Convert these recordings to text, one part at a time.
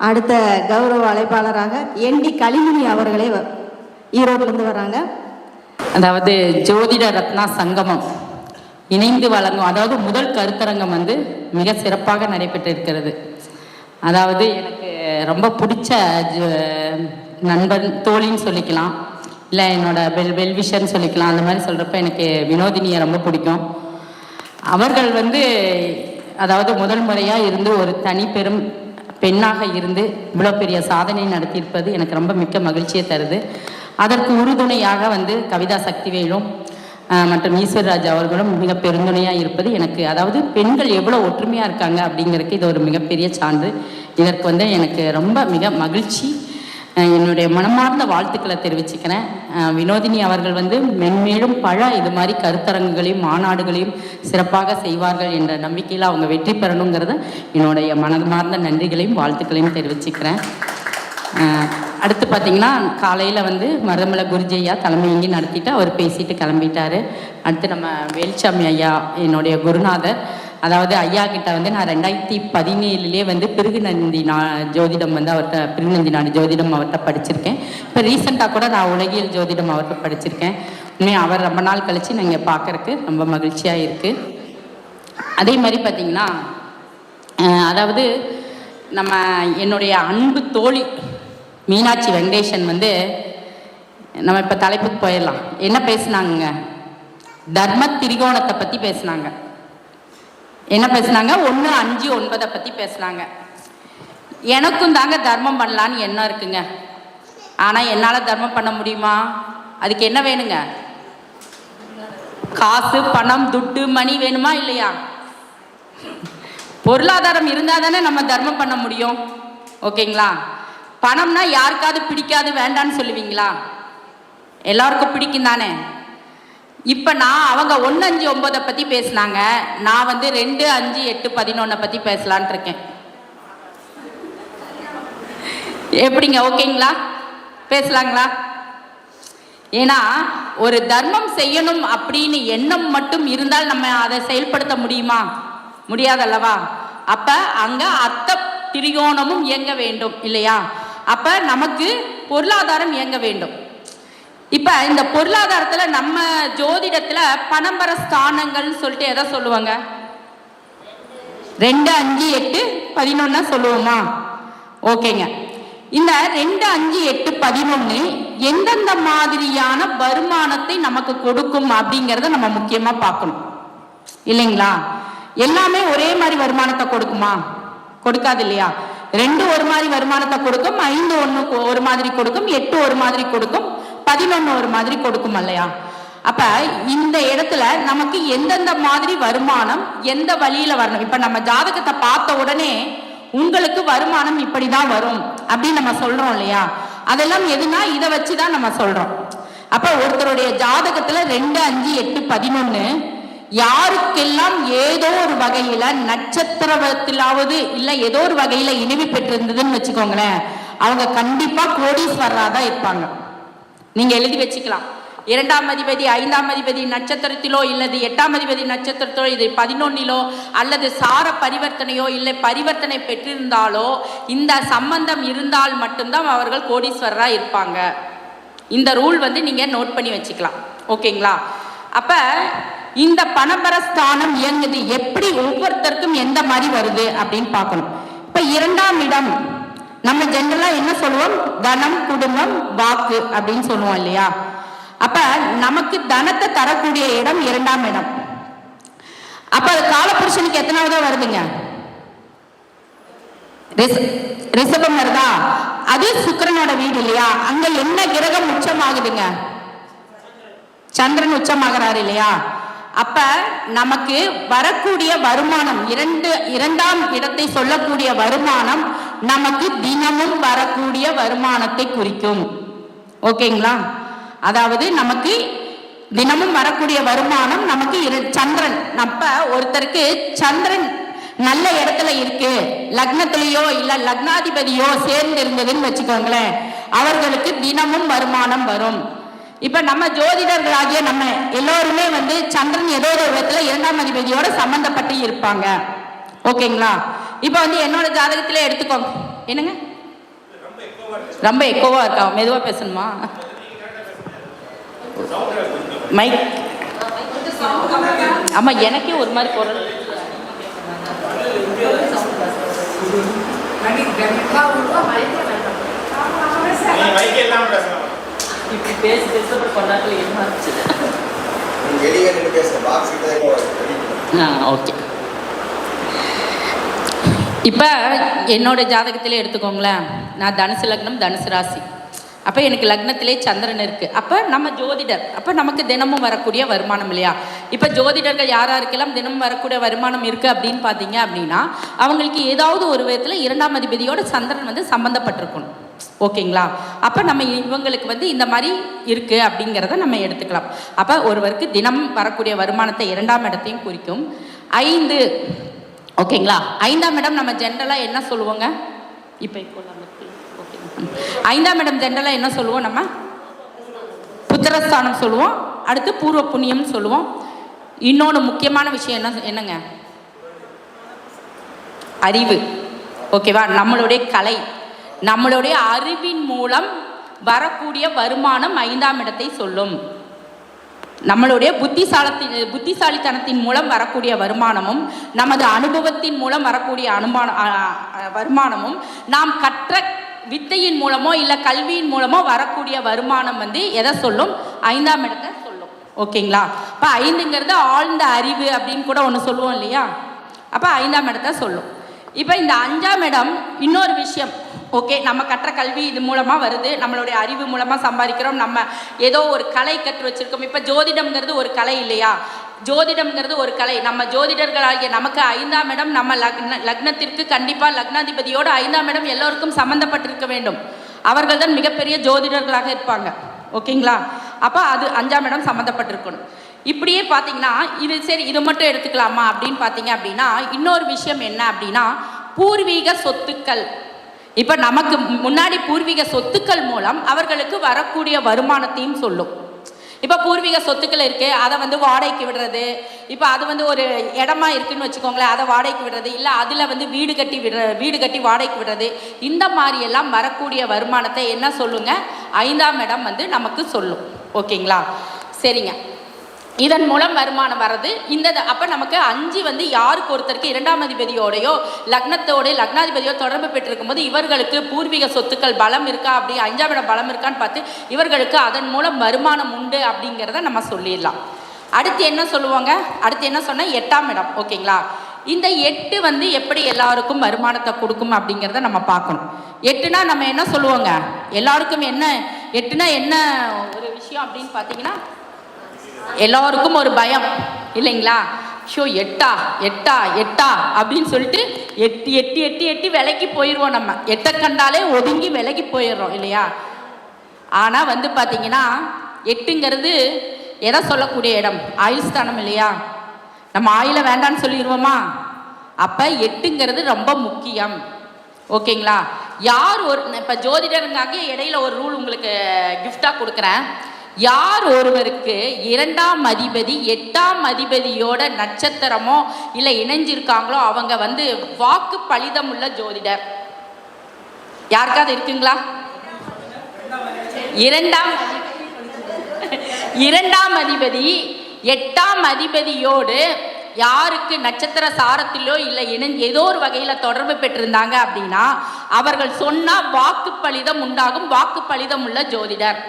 அடுத்த கௌரவ அழைப்பாளராக என்டி கலிமுனி அவர்களே ஈரோட்டிலிருந்து வராங்க. அதாவது ஜோதிட ரத்னா சங்கமம் இணைந்து வழங்கும், அதாவது முதல் கருத்தரங்கம் மிக சிறப்பாக நடைபெற்றிருக்கிறது. அதாவது எனக்கு ரொம்ப பிடிச்ச நண்பன் தோழின்னு சொல்லிக்கலாம், இல்லை என்னோட வெல்விஷர்னு சொல்லிக்கலாம். அந்த மாதிரி சொல்கிறப்ப எனக்கு வினோதினியை ரொம்ப பிடிக்கும். அவர்கள் அதாவது முதல் முறையாக இருந்து ஒரு தனி பெரும் பெண்ணாக இருந்து இவ்வளோ பெரிய சாதனை நடத்தியிருப்பது எனக்கு ரொம்ப மிக்க மகிழ்ச்சியை தருது. அதற்கு உறுதுணையாக கவிதா சக்திவேலும் மற்றும் ஈஸ்வர்ராஜ் அவர்களும் மிக பெருந்துணையாக இருப்பது எனக்கு, அதாவது பெண்கள் எவ்வளோ ஒற்றுமையாக இருக்காங்க அப்படிங்கிறதுக்கு இது ஒரு மிகப்பெரிய சான்று. இதற்கு எனக்கு ரொம்ப மிக மகிழ்ச்சி. என்னுடைய மனமார்ந்த வாழ்த்துக்களை தெரிவிச்சுக்கிறேன். வினோதினி அவர்கள் மென்மேலும் இது மாதிரி கருத்தரங்குகளையும் மாநாடுகளையும் சிறப்பாக செய்வார்கள் என்ற நம்பிக்கையில் அவங்க வெற்றி பெறணுங்கிறத என்னுடைய மனமார்ந்த நன்றிகளையும் வாழ்த்துக்களையும் தெரிவிச்சுக்கிறேன். அடுத்து பார்த்திங்கன்னா காலையில் மருதமலை குருஜி ஐயா தலைமையங்கி நடத்திட்டு அவர் பேசிட்டு கிளம்பிட்டார். அடுத்து நம்ம வேல்சாமி ஐயா என்னுடைய குருநாதர், அதாவது ஐயா கிட்ட நான் 2017 பிருகுநந்தி ஜோதிடம் அவர்கிட்ட பிருகுநந்தி நாடு ஜோதிடம் அவர்கிட்ட படிச்சிருக்கேன். இப்போ ரீசெண்டாக கூட நான் உலகியல் ஜோதிடம் அவர்கிட்ட படிச்சிருக்கேன். உண்மையாக அவர் ரொம்ப நாள் கழித்து நான் இங்கே பார்க்குறக்கு ரொம்ப மகிழ்ச்சியாக இருக்குது. அதே மாதிரி பார்த்திங்கன்னா அதாவது நம்ம என்னுடைய அன்பு தோழி மீனாட்சி வெங்கடேசன் நம்ம இப்போ தலைப்புக்கு போயிடலாம். என்ன பேசுனாங்க? தர்ம திரிகோணத்தை பற்றி பேசுனாங்க. என்ன பேசுனாங்க? 1, 5, 9 பற்றி பேசுனாங்க. எனக்கும் தாங்க தர்மம் பண்ணலான்னு எண்ணம் இருக்குங்க. ஆனால் என்னால் தர்மம் பண்ண முடியுமா? அதுக்கு என்ன வேணுங்க? காசு, பணம், துட்டு, மணி வேணுமா இல்லையா? பொருளாதாரம் இருந்தால் தானே நம்ம தர்மம் பண்ண முடியும். ஓகேங்களா? பணம்னா யாருக்காவது பிடிக்காது, வேண்டான்னு சொல்லுவீங்களா? எல்லாருக்கும் பிடிக்கும் தானே. இப்போ நான் அவங்க 1, 5, 9 பற்றி பேசினாங்க. நான் 2, 5, 8, 11 பற்றி பேசலான் இருக்கேன். எப்படிங்க? ஓகேங்களா? பேசலாங்களா? ஏன்னா ஒரு தர்மம் செய்யணும் அப்படின்னு எண்ணம் மட்டும் இருந்தால் நம்ம அதை செயல்படுத்த முடியுமா? முடியாதல்லவா? அப்போ அங்கே அர்த்த திரிகோணமும் இயங்க வேண்டும் இல்லையா? அப்போ நமக்கு பொருளாதாரம் இயங்க வேண்டும். இப்போ இந்த பொருளாதாரத்தில் நம்ம ஜோதிடத்தில் பணம்பர ஸ்தானங்கள்னு சொல்லிட்டு எதை சொல்லுவாங்க? 2, 5, 8, 11 சொல்லுவோமா? ஓகேங்க. இந்த 2, 5, 8, 11 எந்தெந்த மாதிரியான வருமானத்தை நமக்கு கொடுக்கும் அப்படிங்கிறத நம்ம முக்கியமாக பார்க்கணும் இல்லைங்களா? எல்லாமே ஒரே மாதிரி வருமானத்தை கொடுக்குமா? கொடுக்காது இல்லையா? 2 ஒரு மாதிரி வருமானத்தை கொடுக்கும், 5 1 ஒரு மாதிரி கொடுக்கும், 8 ஒரு மாதிரி கொடுக்கும், 11 ஒரு மாதிரி கொடுக்கும் இல்லையா? அப்ப இந்த இடத்துல நமக்கு எந்தெந்த மாதிரி வருமானம் எந்த வழியில வரணும்? இப்ப நம்ம ஜாதகத்தை பார்த்த உடனே உங்களுக்கு வருமானம் இப்படிதான் வரும் அப்படின்னு நம்ம சொல்றோம் இல்லையா? அதெல்லாம் எதுனா இதை வச்சுதான் நம்ம சொல்றோம். அப்ப ஒருத்தருடைய ஜாதகத்துல 2, 5, 8, 11 யாருக்கெல்லாம் ஏதோ ஒரு வகையில நட்சத்திரத்திலாவது இல்ல ஏதோ ஒரு வகையில இனிவு பெற்றிருந்ததுன்னு வச்சுக்கோங்களேன், அவங்க கண்டிப்பா கோடீஸ்வரராதான் இருப்பாங்க. நீங்க எழுதி வச்சுக்கலாம். 2ஆம் அதிபதி 5ஆம் அதிபதி நட்சத்திரத்திலோ இல்லது 8ஆம் அதிபதி நட்சத்திரத்திலோ இது 11 அல்லது சார பரிவர்த்தனையோ இல்லை பரிவர்த்தனை பெற்றிருந்தாலோ இந்த சம்பந்தம் இருந்தால் மட்டும்தான் அவர்கள் கோடீஸ்வரராக இருப்பாங்க. இந்த ரூல் நீங்க நோட் பண்ணி வச்சுக்கலாம். ஓகேங்களா? அப்ப இந்த பணபரஸ்தானம் இயங்குது எப்படி, ஒவ்வொருத்தருக்கும் எந்த மாதிரி வருது அப்படின்னு பார்க்கணும். இப்ப 2ஆம் இடம் நம்ம ஜெனரலா என்ன சொல்லுவோம்? தனம், குடும்பம், வாக்கு அப்படின்னு சொல்லுவோம் இல்லையா? அப்ப நமக்கு தனத்தை தரக்கூடிய இடம் 2ஆம் இடம். அப்ப அது காலபுருஷனுக்கு எத்தனாவதா வருதுங்க? ரிஷபம் வருதா? அது சுக்கிரனோட வீடு இல்லையா? அங்க என்ன கிரகம் உச்சமாகுதுங்க? சந்திரன் உச்சமாகிறாரு இல்லையா? அப்ப நமக்கு வரக்கூடிய வருமானம் 2ஆம் இடத்தை சொல்லக்கூடிய வருமானம் நமக்கு தினமும் வரக்கூடிய வருமானத்தை குறிக்கும். ஓகேங்களா? அதாவது நமக்கு தினமும் வரக்கூடிய வருமானம் நமக்கு சந்திரன். அப்ப ஒருத்தருக்கு சந்திரன் நல்ல இடத்துல இருக்கு, லக்னத்திலேயோ இல்ல லக்னாதிபதியோ சேர்ந்து இருந்ததுன்னு வச்சுக்கோங்களேன், அவர்களுக்கு தினமும் வருமானம் வரும். இப்ப நம்ம ஜோதிடர்களாகிய நம்ம எல்லோருமே சந்திரன் ஏதோ ஒரு விதத்துல 2ஆம் அதிபதியோட சம்பந்தப்பட்டு இருப்பாங்க. ஓகேங்களா? இப்ப என்னோட ஜாதகத்திலே எடுத்துக்கோங்க. என்னங்க? ரொம்ப எக்கோவா இருக்கா? மெதுவா பேசணுமா? மைக். ஆமா, எனக்கே ஒரு மாதிரி குரல். இப்படி பேசி பேச கொண்டாட்டில் என்ன ஆச்சு? ஓகே. இப்போ என்னோட ஜாதகத்திலே எடுத்துக்கோங்களேன். நான் தனுசு லக்னம், தனுசு ராசி. அப்போ எனக்கு லக்னத்திலே சந்திரன் இருக்குது. அப்போ நம்ம ஜோதிடர், அப்போ நமக்கு தினமும் வரக்கூடிய வருமானம் இல்லையா? இப்போ ஜோதிடர்கள் யாராருக்கெல்லாம் தினமும் வரக்கூடிய வருமானம் இருக்குது அப்படின்னு பார்த்தீங்க அப்படின்னா, அவங்களுக்கு ஏதாவது ஒரு விதத்தில் 2ஆம் அதிபதியோட சந்திரன் வந்து சம்மந்தப்பட்டிருக்கணும். ஓகேங்களா? அப்போ நம்ம இவங்களுக்கு வந்து இந்த மாதிரி இருக்குது அப்படிங்கிறத நம்ம எடுத்துக்கலாம். அப்போ ஒருவருக்கு தினம் வரக்கூடிய வருமானத்தை 2ஆம் இடத்தையும் குறிக்கும். 5, ஓகேங்களா? 5ஆம் இடம் நம்ம ஜென்ரலாக என்ன சொல்லுவோங்க? இப்போ 5ஆம் இடம் ஜென்ரலாக என்ன சொல்லுவோம்? நம்ம புத்திரஸ்தானம் சொல்லுவோம். அடுத்து பூர்வ புண்ணியம் சொல்லுவோம். இன்னொன்று முக்கியமான விஷயம் என்னங்க? அறிவு. ஓகேவா? நம்மளுடைய கலை, நம்மளுடைய அறிவின் மூலம் வரக்கூடிய வருமானம் 5ஆம் இடத்தை சொல்லும். நம்மளுடைய புத்திசாலித்தனத்தின் மூலம் வரக்கூடிய வருமானமும், நமது அனுபவத்தின் மூலம் வரக்கூடிய வருமானமும், நாம் கற்ற வித்தையின் மூலமோ இல்லை கல்வியின் மூலமோ வரக்கூடிய வருமானம் வந்து எதை சொல்லும்? 5ஆம் இடத்தை சொல்லும். ஓகேங்களா? இப்போ 5ங்கிறது ஆழ்ந்த அறிவு அப்படின்னு கூட ஒன்று சொல்லுவோம் இல்லையா? அப்போ 5ஆம் இடத்தை சொல்லும். இப்போ இந்த 5ஆம் இடம் இன்னொரு விஷயம். ஓகே, நம்ம கற்ற கல்வி இது மூலமாக வருது, நம்மளுடைய அறிவு மூலமாக சம்பாதிக்கிறோம், நம்ம ஏதோ ஒரு கலை கற்று வச்சுருக்கோம். இப்போ ஜோதிடம்ங்கிறது ஒரு கலை இல்லையா? ஜோதிடம்ங்கிறது ஒரு கலை. நம்ம ஜோதிடர்களாகிய நமக்கு 5ஆம் இடம், நம்ம லக்னத்திற்கு கண்டிப்பாக லக்னாதிபதியோடு 5ஆம் இடம் எல்லோருக்கும் சம்மந்தப்பட்டிருக்க வேண்டும். அவர்கள் தான் மிகப்பெரிய ஜோதிடர்களாக இருப்பாங்க. ஓகேங்களா? அப்போ அது 5ஆம் இடம் சம்மந்தப்பட்டிருக்கணும். இப்படியே பார்த்தீங்கன்னா இது சரி, இது மட்டும் எடுத்துக்கலாமா அப்படின்னு பார்த்தீங்க அப்படின்னா, இன்னொரு விஷயம் என்ன அப்படின்னா, பூர்வீக சொத்துக்கள். இப்போ நமக்கு முன்னாடி பூர்வீக சொத்துக்கள் மூலம் அவர்களுக்கு வரக்கூடிய வருமானத்தையும் சொல்லும். இப்போ பூர்வீக சொத்துக்கள் இருக்குது, அதை வந்து வாடகைக்கு விடுறது. இப்போ அது வந்து ஒரு இடமா இருக்குன்னு வச்சுக்கோங்களேன், அதை வாடகைக்கு விடுறது, இல்லை அதில் வந்து வீடு கட்டி வாடகைக்கு விடுறது. இந்த மாதிரியெல்லாம் வரக்கூடிய வருமானத்தை என்ன சொல்லுங்க? 5ஆம் இடம் வந்து நமக்கு சொல்லும். ஓகேங்களா? சரிங்க. இதன் மூலம் வருமானம் வர்றது இந்த. அப்போ நமக்கு 5 வந்து யாருக்கு ஒருத்தருக்கு 2ஆம் அதிபதியோடையோ லக்னாதிபதியோ தொடர்பு பெற்றிருக்கும் போது இவர்களுக்கு பூர்வீக சொத்துக்கள் பலம் இருக்கா, அப்படி 5ஆம் இடம் பலம் இருக்கான்னு பார்த்து இவர்களுக்கு அதன் மூலம் வருமானம் உண்டு அப்படிங்கிறத நம்ம சொல்லிடலாம். அடுத்து என்ன சொல்லுவாங்க? அடுத்து என்ன சொன்னால் 8ஆம் இடம். ஓகேங்களா? இந்த 8 வந்து எப்படி எல்லாருக்கும் வருமானத்தை கொடுக்கும் அப்படிங்கிறத நம்ம பார்க்கணும். 8னா நம்ம என்ன சொல்லுவோங்க? எல்லாருக்கும் என்ன 8னா என்ன ஒரு விஷயம் அப்படின்னு பார்த்தீங்கன்னா, எல்லோருக்கும் ஒரு பயம் இல்லைங்களா? ஷோ 8 அப்படின்னு சொல்லிட்டு எட்டி விலைக்கு போயிடுவோம். நம்ம 8 கண்டாலே ஒதுங்கி விலைக்கு போயிடுறோம் இல்லையா? ஆனால் வந்து பார்த்தீங்கன்னா 8ங்கிறது எதை சொல்லக்கூடிய இடம்? ஆயுள் ஸ்தானம் இல்லையா? நம்ம ஆயில வேண்டான்னு சொல்லிடுவோமா? அப்போ 8ங்கிறது ரொம்ப முக்கியம். ஓகேங்களா? யார் ஒரு இப்போ ஜோதிடருங்காக இடையில ஒரு ரூல் உங்களுக்கு கிஃப்டாக கொடுக்குறேன். யார் ஒருவருக்கு 2ஆம் அதிபதி 8ஆம் அதிபதியோட நட்சத்திரமோ இல்லை இணைஞ்சிருக்காங்களோ அவங்க வந்து வாக்கு பலிதம் உள்ள ஜோதிடர். யாருக்காவது இருக்குங்களா? 2ஆம் அதிபதி 8ஆம் அதிபதியோடு யாருக்கு நட்சத்திர சாரத்திலோ இல்லை ஏதோ ஒரு வகையில் தொடர்பு பெற்றிருந்தாங்க அப்படின்னா அவர்கள் சொன்னால் வாக்கு பலிதம் உண்டாகும். வாக்கு பலிதம் உள்ள ஜோதிடர்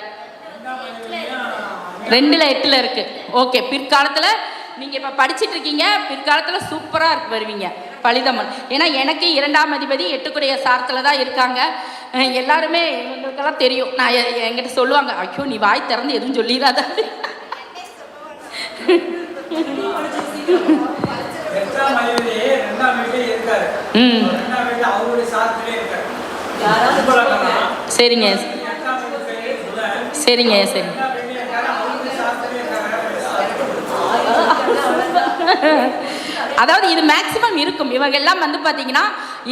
2ல் 8ல் இருக்கு. ஓகே, பிற்காலத்தில் நீங்கள் இப்போ படிச்சுட்டு இருக்கீங்க, பிற்காலத்தில் சூப்பராக வருவீங்க பலிதமன். ஏன்னா எனக்கு 2ஆம் அதிபதி 8 சாரத்தில் தான் இருக்காங்க. எல்லாருமே இவங்களுக்கெல்லாம் தெரியும். நான் என்கிட்ட சொல்லுவாங்க, ஐயோ நீ வாய் திறந்து எதுவும் சொல்லிடாத. சரிங்க சரிங்க சரி. அதாவது இது மேக்சிமம் இருக்கும். இவங்க எல்லாம் வந்து பார்த்தீங்கன்னா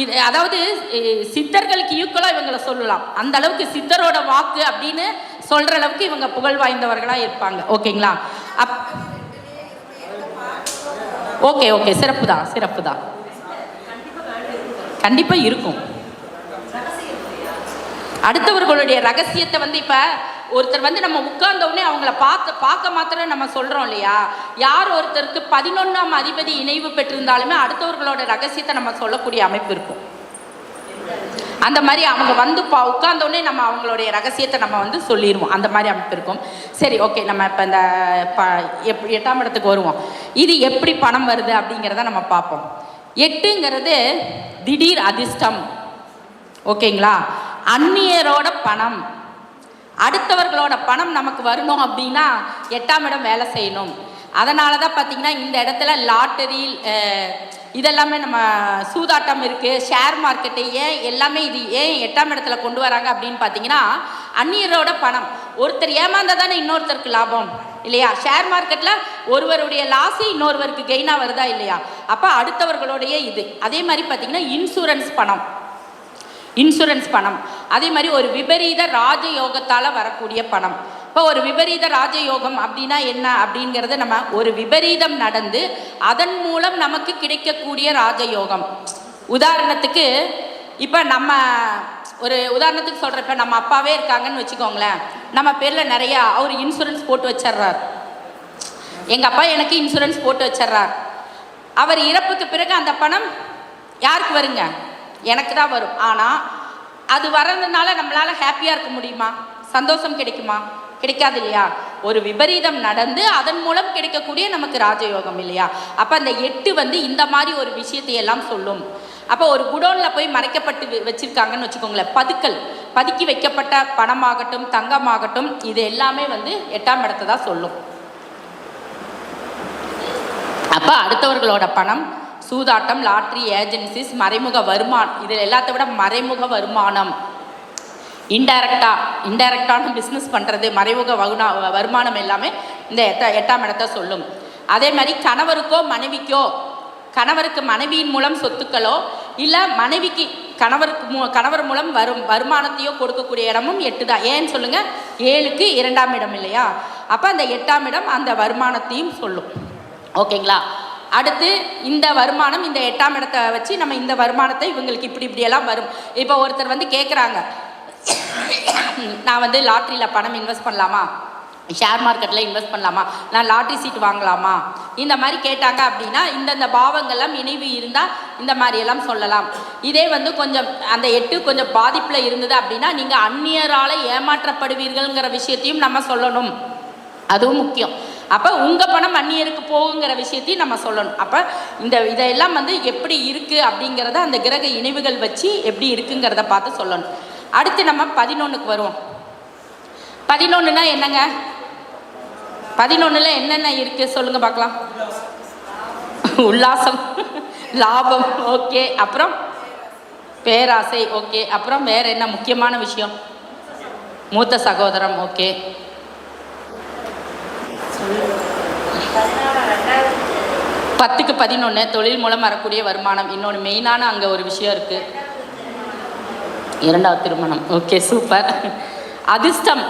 இது அதாவது சித்தர்களுக்கு ஈக்குவலாக இவங்களை சொல்லலாம். அந்த அளவுக்கு சித்தரோட வாக்கு அப்படின்னு சொல்கிற அளவுக்கு இவங்க புகழ் வாய்ந்தவர்களாக இருப்பாங்க. ஓகேங்களா? ஓகே சிறப்பு தான் கண்டிப்பாக இருக்கும். அடுத்தவர்களுடைய ரகசியத்தை வந்து இப்போ ஒருத்தர் வந்து நம்ம உட்கார்ந்த உடனே அவங்கள பார்க்க மாத்திரம் நம்ம சொல்கிறோம் இல்லையா, யார் ஒருத்தருக்கு 11ஆம் அதிபதி இணைவு பெற்றிருந்தாலுமே அடுத்தவர்களோட ரகசியத்தை நம்ம சொல்லக்கூடிய அமைப்பு இருக்கும். அந்த மாதிரி அவங்க வந்து உட்கார்ந்த உடனே நம்ம அவங்களுடைய ரகசியத்தை நம்ம வந்து சொல்லிடுவோம். அந்த மாதிரி அமைப்பு இருக்கும். சரி, ஓகே, நம்ம இப்போ இந்த 8ஆம் இடத்துக்கு வருவோம். இது எப்படி பணம் வருது அப்படிங்கிறத நம்ம பார்ப்போம். 8ங்கிறது திடீர் அதிர்ஷ்டம். ஓகேங்களா? அந்நியரோட பணம், அடுத்தவர்களோட பணம் நமக்கு வரணும் அப்படின்னா 8ஆம் இடம் வேலை செய்யணும். அதனால தான் பார்த்தீங்கன்னா இந்த இடத்துல லாட்டரி இதெல்லாமே நம்ம சூதாட்டம் இருக்குது, ஷேர் மார்க்கெட்டு எல்லாமே இது ஏன் 8ஆம் இடத்துல கொண்டு வராங்க அப்படின்னு பார்த்தீங்கன்னா, அந்நியரோட பணம். ஒருத்தர் ஏமாந்தா தானே இன்னொருத்தருக்கு லாபம் இல்லையா? ஷேர் மார்க்கெட்டில் ஒருவருடைய லாஸு இன்னொருவருக்கு கெயினாக வருதா இல்லையா? அப்போ அடுத்தவர்களுடைய இது. அதே மாதிரி பார்த்தீங்கன்னா இன்சூரன்ஸ் பணம், அதே மாதிரி ஒரு விபரீத ராஜயோகத்தால் வரக்கூடிய பணம். இப்போ ஒரு விபரீத ராஜயோகம் அப்படின்னா என்ன அப்படிங்கிறது, நம்ம ஒரு விபரீதம் நடந்து அதன் மூலம் நமக்கு கிடைக்கக்கூடிய ராஜயோகம். உதாரணத்துக்கு இப்போ நம்ம ஒரு உதாரணத்துக்கு சொல்கிறேன், இப்போ நம்ம அப்பாவே இருக்காங்கன்னு வச்சுக்கோங்களேன், நம்ம பேரில் நிறையா அவர் இன்சூரன்ஸ் போட்டு வச்சிட்றார். எங்கள் அப்பா எனக்கு இன்சூரன்ஸ் போட்டு வச்சிட்றார். அவர் இறப்புக்கு பிறகு அந்த பணம் யாருக்கு வருங்க? எனக்கு தான் வரும். ஆனால் அது வர்றதுனால நம்மளால் ஹாப்பியாக இருக்க முடியுமா? சந்தோஷம் கிடைக்குமா? கிடைக்காது இல்லையா? ஒரு விபரீதம் நடந்து அதன் மூலம் கிடைக்கக்கூடிய நமக்கு ராஜயோகம் இல்லையா? அப்போ அந்த 8 வந்து இந்த மாதிரி ஒரு விஷயத்தை எல்லாம் சொல்லும். அப்போ ஒரு குடோனில் போய் மறைக்கப்பட்டு வச்சுருக்காங்கன்னு வச்சுக்கோங்களேன், பதுக்கி வைக்கப்பட்ட பணமாகட்டும் தங்கமாகட்டும் இது எல்லாமே வந்து 8ஆம் இடத்தை தான் சொல்லும். அப்போ அடுத்தவர்களோட பணம், சூதாட்டம், லாட்ரி, ஏஜென்சிஸ், மறைமுக வருமானம், இதில் எல்லாத்த விட மறைமுக வருமானம், இன்டைரக்டான பிஸ்னஸ் பண்ணுறது, மறைமுக வருமானம் எல்லாமே இந்த 8ஆம் இடத்தை சொல்லும். அதே மாதிரி கணவருக்கு மனைவியின் மூலம் சொத்துக்களோ இல்லை மனைவிக்கு கணவர் மூலம் வருமானத்தையோ கொடுக்கக்கூடிய இடமும் 8 தான். ஏன்னு சொல்லுங்கள், 7க்கு 2ஆம் இடம் இல்லையா? அப்போ அந்த 8ஆம் இடம் அந்த வருமானத்தையும் சொல்லும். ஓகேங்களா? அடுத்து இந்த வருமானம், இந்த 8ஆம் இடத்தை வச்சு நம்ம இந்த வருமானத்தை இவங்களுக்கு இப்படியெல்லாம் வரும். இப்போ ஒருத்தர் வந்து கேட்குறாங்க, நான் வந்து லாட்ரியில் பணம் இன்வெஸ்ட் பண்ணலாமா, ஷேர் மார்க்கெட்டில் இன்வெஸ்ட் பண்ணலாமா, நான் லாட்ரி சீட் வாங்கலாமா, இந்த மாதிரி கேட்டாங்க அப்படின்னா இந்த பாவங்கள்லாம் இணைவு இருந்தால் இந்த மாதிரியெல்லாம் சொல்லலாம். இதே வந்து கொஞ்சம் அந்த 8 கொஞ்சம் பாதிப்பில் இருந்தது அப்படின்னா நீங்கள் அந்நியரால் ஏமாற்றப்படுவீர்கள்ங்கிற விஷயத்தையும் நம்ம சொல்லணும். அதுவும் முக்கியம். அப்போ உங்கள் பணம் அந்நியருக்கு போகுங்கிற விஷயத்தையும் நம்ம சொல்லணும். அப்போ இதெல்லாம் வந்து எப்படி இருக்குது அப்படிங்கிறத அந்த கிரக இணைவுகள் வச்சு எப்படி இருக்குங்கிறத பார்த்து சொல்லணும். அடுத்து நம்ம 11க்கு வருவோம். 11னா என்னங்க? 11ல் என்னென்ன இருக்குது சொல்லுங்கள் பார்க்கலாம். உல்லாசம், லாபம், ஓகே. அப்புறம் பேராசை, ஓகே. அப்புறம் வேறு என்ன முக்கியமான விஷயம்? மூத்த சகோதரம், ஓகே. 10க்கு 11 தொழில் மூலம் வரக்கூடிய வருமானம். இன்னொன்று மெயினான அங்கே ஒரு விஷயம் இருக்குது, 2வது திருமணம். Okay, super. அதிர்ஷ்டம்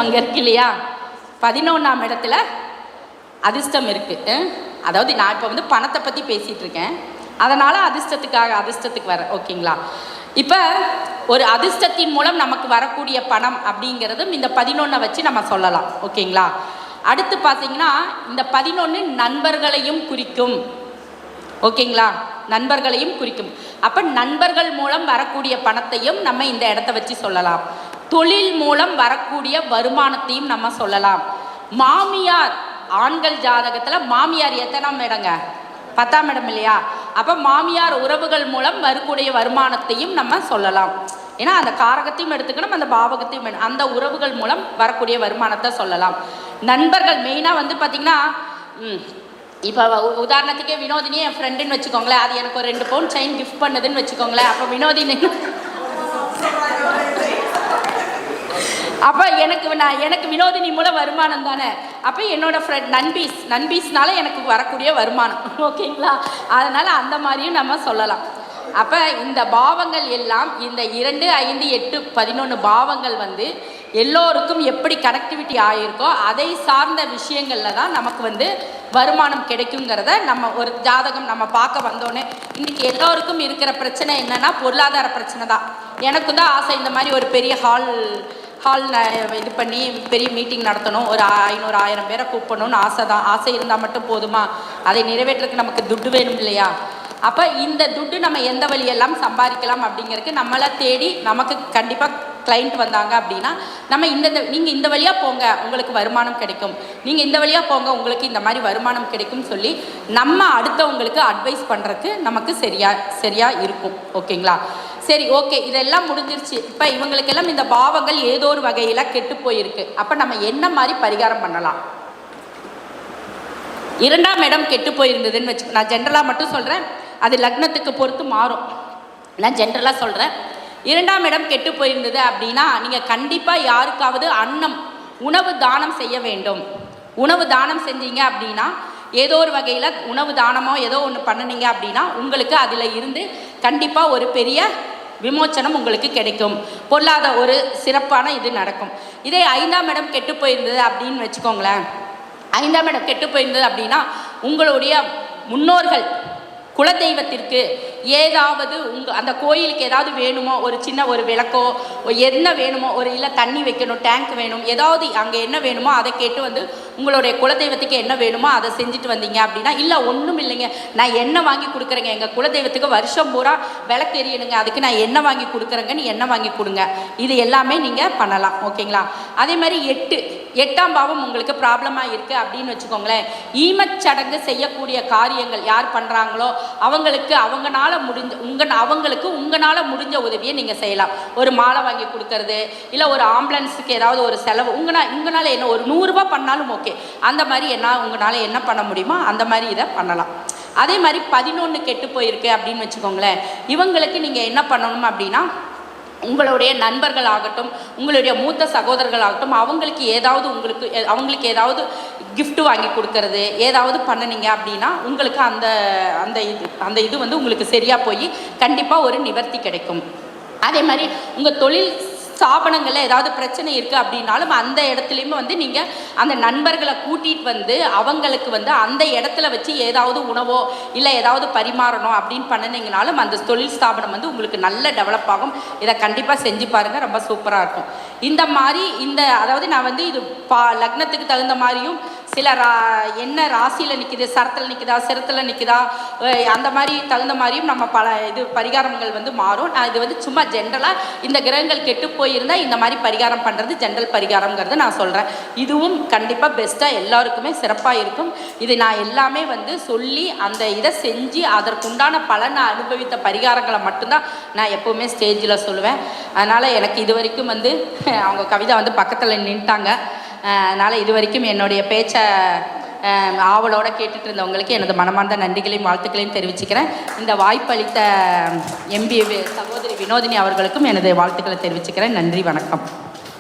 அங்கே இருக்கு இல்லையா? 11ஆம் இடத்துல அதிர்ஷ்டம் இருக்குது. அதாவது நான் இப்போ வந்து பணத்தை பற்றி பேசிகிட்டு இருக்கேன், அதனால் அதிர்ஷ்டத்துக்கு வர. ஓகேங்களா? இப்போ ஒரு அதிர்ஷ்டத்தின் மூலம் நமக்கு வரக்கூடிய பணம் அப்படிங்கிறதும் இந்த 11 வச்சு நம்ம சொல்லலாம். ஓகேங்களா? அடுத்து பார்த்தீங்கன்னா இந்த 11 நண்பர்களையும் குறிக்கும். ஓகேங்களா? நண்பர்களையும் குறிக்கும். அப்போ நண்பர்கள் மூலம் வரக்கூடிய பணத்தையும் நம்ம இந்த இடத்த வச்சு சொல்லலாம். தொழில் மூலம் வரக்கூடிய வருமானத்தையும் நம்ம சொல்லலாம். மாமியார், ஆண்கள் ஜாதகத்தில் மாமியார் எத்தனாம் இடங்க? 10ஆம் இடம் இல்லையா? அப்போ மாமியார் உறவுகள் மூலம் வரக்கூடிய வருமானத்தையும் நம்ம சொல்லலாம். ஏன்னா அந்த காரகத்தையும் எடுத்துக்கணும், அந்த பாவகத்தையும், அந்த உறவுகள் மூலம் வரக்கூடிய வருமானத்தை சொல்லலாம். நண்பர்கள் மெயினாக வந்து பார்த்திங்கன்னா, இப்போ உதாரணத்துக்கே வினோதினியே என் ஃப்ரெண்டுன்னு வச்சுக்கோங்களேன், அது எனக்கு ஒரு 2 பவுன் செயின் கிஃப்ட் பண்ணுதுன்னு வச்சுக்கோங்களேன். அப்போ வினோதினி அப்போ எனக்கு வினோதினி மூலம் வருமானம் தானே. அப்போ என்னோட ஃப்ரெண்ட் நண்பீஸ்னால எனக்கு வரக்கூடிய வருமானம். ஓகேங்களா? அதனால் அந்த மாதிரியும் நம்ம சொல்லலாம். அப்போ இந்த பாவங்கள் எல்லாம் இந்த 2, 5, 8, 11 பாவங்கள் வந்து எல்லோருக்கும் எப்படி கனெக்டிவிட்டி ஆகியிருக்கோ அதை சார்ந்த விஷயங்களில் தான் நமக்கு வந்து வருமானம் கிடைக்குங்கிறத நம்ம ஒரு ஜாதகம் நம்ம பார்க்க வந்தோன்னே, இன்றைக்கி எல்லோருக்கும் இருக்கிற பிரச்சனை என்னென்னா பொருளாதார பிரச்சனை தான். எனக்கு தான் ஆசை இந்த மாதிரி ஒரு பெரிய ஹால் இது பண்ணி பெரிய மீட்டிங் நடத்தணும், ஒரு 500-1000 பேரை கூப்பிடணும்னு ஆசை தான். ஆசை இருந்தால் மட்டும் போதுமா? அதை நிறைவேற்றுறதுக்கு நமக்கு துட்டு வேணும் இல்லையா? அப்போ இந்த துட்டு நம்ம எந்த வழியெல்லாம் சம்பாதிக்கலாம் அப்படிங்கிறதுக்கு நம்மளை தேடி நமக்கு கண்டிப்பாக கிளைண்ட் வந்தாங்க அப்படின்னா நம்ம நீங்கள் இந்த வழியாக போங்க உங்களுக்கு வருமானம் கிடைக்கும், நீங்கள் இந்த வழியாக போங்க உங்களுக்கு இந்த மாதிரி வருமானம் கிடைக்கும் சொல்லி நம்ம அடுத்தவங்களுக்கு அட்வைஸ் பண்ணுறதுக்கு நமக்கு சரியாக இருக்கும். ஓகேங்களா? சரி, ஓகே, இதெல்லாம் முடிஞ்சிருச்சு. இப்போ இவங்களுக்கெல்லாம் இந்த பாவங்கள் ஏதோ ஒரு வகையில் கெட்டு போயிருக்கு. அப்போ நம்ம என்ன மாதிரி பரிகாரம் பண்ணலாம்? 2ஆம் இடம் கெட்டு போயிருந்ததுன்னு வச்சுக்கோ. நான் ஜென்ரலாக மட்டும் சொல்கிறேன், அது லக்னத்துக்கு பொறுத்து மாறும். நான் ஜென்ரலாக சொல்கிறேன். 2ஆம் இடம் கெட்டு போயிருந்தது அப்படின்னா நீங்கள் கண்டிப்பாக யாருக்காவது உணவு தானம் செய்ய வேண்டும். உணவு தானம் செஞ்சீங்க அப்படின்னா ஏதோ ஒரு வகையில் உணவு தானமோ ஏதோ ஒன்று பண்ணினீங்க அப்படின்னா உங்களுக்கு அதில் இருந்து கண்டிப்பாக ஒரு பெரிய விமோச்சனம் உங்களுக்கு கிடைக்கும், பொருளாத ஒரு சிறப்பான இது நடக்கும். இதே 5ஆம் இடம் கெட்டு போயிருந்தது அப்படின்னு வச்சுக்கோங்களேன். 5ஆம் இடம் கெட்டு போயிருந்தது அப்படின்னா உங்களுடைய முன்னோர்கள் குலதெய்வத்திற்கு ஏதாவது அந்த கோயிலுக்கு ஏதாவது வேணுமோ, ஒரு சின்ன ஒரு விளக்கோ என்ன வேணுமோ, ஒரு இல்லை தண்ணி வைக்கணும், டேங்க் வேணும், ஏதாவது அங்கே என்ன வேணுமோ அதை கேட்டு வந்து உங்களுடைய குலதெய்வத்துக்கு என்ன வேணுமோ அதை செஞ்சுட்டு வந்தீங்க அப்படின்னா, இல்லை ஒன்றும் இல்லைங்க நான் எண்ணெய் வாங்கி கொடுக்குறேங்க, எங்கள் குலதெய்வத்துக்கு வருஷம் பூரா விளக்கு எரியணுங்க, அதுக்கு நான் எண்ணெய் வாங்கி கொடுக்குறேங்கன்னு எண்ணெய் வாங்கி கொடுங்க. இது எல்லாமே நீங்கள் பண்ணலாம். ஓகேங்களா? அதே மாதிரி 8ஆம் பாவம் உங்களுக்கு ப்ராப்ளமாக இருக்குது அப்படின்னு வச்சுக்கோங்களேன். ஈமச்சடங்கு செய்யக்கூடிய காரியங்கள் யார் பண்ணுறாங்களோ அவங்களுக்கு உங்களால் முடிஞ்ச உதவியை நீங்கள் செய்யலாம். ஒரு மாலை வாங்கி கொடுக்கறது, இல்லை ஒரு ஆம்புலன்ஸுக்கு ஏதாவது ஒரு செலவு உங்களால் என்ன ஒரு 100 ரூபா பண்ணாலும் ஓகே. அந்த மாதிரி உங்களால் என்ன பண்ண முடியுமோ அந்த மாதிரி இதை பண்ணலாம். அதே மாதிரி 11 கெட்டு போயிருக்கு அப்படின்னு வச்சுக்கோங்களேன். இவங்களுக்கு நீங்கள் என்ன பண்ணணும் அப்படின்னா, உங்களுடைய நண்பர்கள் ஆகட்டும், உங்களுடைய மூத்த சகோதரர்கள் ஆகட்டும், அவங்களுக்கு ஏதாவது கிஃப்ட் வாங்கி கொடுக்கறது ஏதாவது பண்ணினீங்க அப்படின்னா உங்களுக்கு அந்த இது வந்து உங்களுக்கு சரியாக போய் கண்டிப்பாக ஒரு நிவர்த்தி கிடைக்கும். அதே மாதிரி உங்கள் தொழில் ஸ்தாபனங்களில் ஏதாவது பிரச்சனை இருக்குது அப்படின்னாலும் அந்த இடத்துலையுமே வந்து நீங்கள் அந்த நண்பர்களை கூட்டிகிட்டு வந்து அவங்களுக்கு வந்து அந்த இடத்துல வச்சு ஏதாவது உணவோ இல்லை ஏதாவது பரிமாறணும் அப்படின்னு பண்ணினீங்கனாலும் அந்த தொழில் ஸ்தாபனம் வந்து உங்களுக்கு நல்ல டெவலப் ஆகும். இதை கண்டிப்பாக செஞ்சு பாருங்கள், ரொம்ப சூப்பராக இருக்கும். இந்த மாதிரி அதாவது நான் வந்து இது லக்னத்துக்கு தகுந்த மாதிரியும் சில என்ன ராசியில் நிற்கிது, சரத்தில் நிற்குதா, சிரத்தில் நிற்குதா, அந்த மாதிரி தகுந்த மாதிரியும் நம்ம பரிகாரங்கள் வந்து மாறும். நான் இது வந்து சும்மா ஜென்ரலாக இந்த கிரகங்கள் கெட்டு போயிருந்தால் இந்த மாதிரி பரிகாரம் பண்ணுறது ஜென்ரல் பரிகாரங்கிறது நான் சொல்கிறேன். இதுவும் கண்டிப்பாக பெஸ்ட்டாக எல்லாருக்குமே சிறப்பாக இருக்கும். இது நான் எல்லாமே வந்து சொல்லி அந்த இதை செஞ்சு அதற்குண்டான பலனை அனுபவித்த பரிகாரங்களை மட்டும்தான் நான் எப்போவுமே ஸ்டேஜில் சொல்லுவேன். அதனால் எனக்கு இது வரைக்கும் வந்து அவங்க கவிதா வந்து பக்கத்தில் நின்ட்டாங்க. அதனால் இது வரைக்கும் என்னுடைய பேச்சை ஆவலோடு கேட்டுட்டு இருந்தவங்களுக்கு எனது மனமார்ந்த நன்றிகளையும் வாழ்த்துக்களையும் தெரிவிச்சுக்கிறேன். இந்த வாய்ப்பளித்த MBA சகோதரி வினோதினி அவர்களுக்கும் எனது வாழ்த்துக்களை தெரிவிச்சுக்கிறேன். நன்றி, வணக்கம்.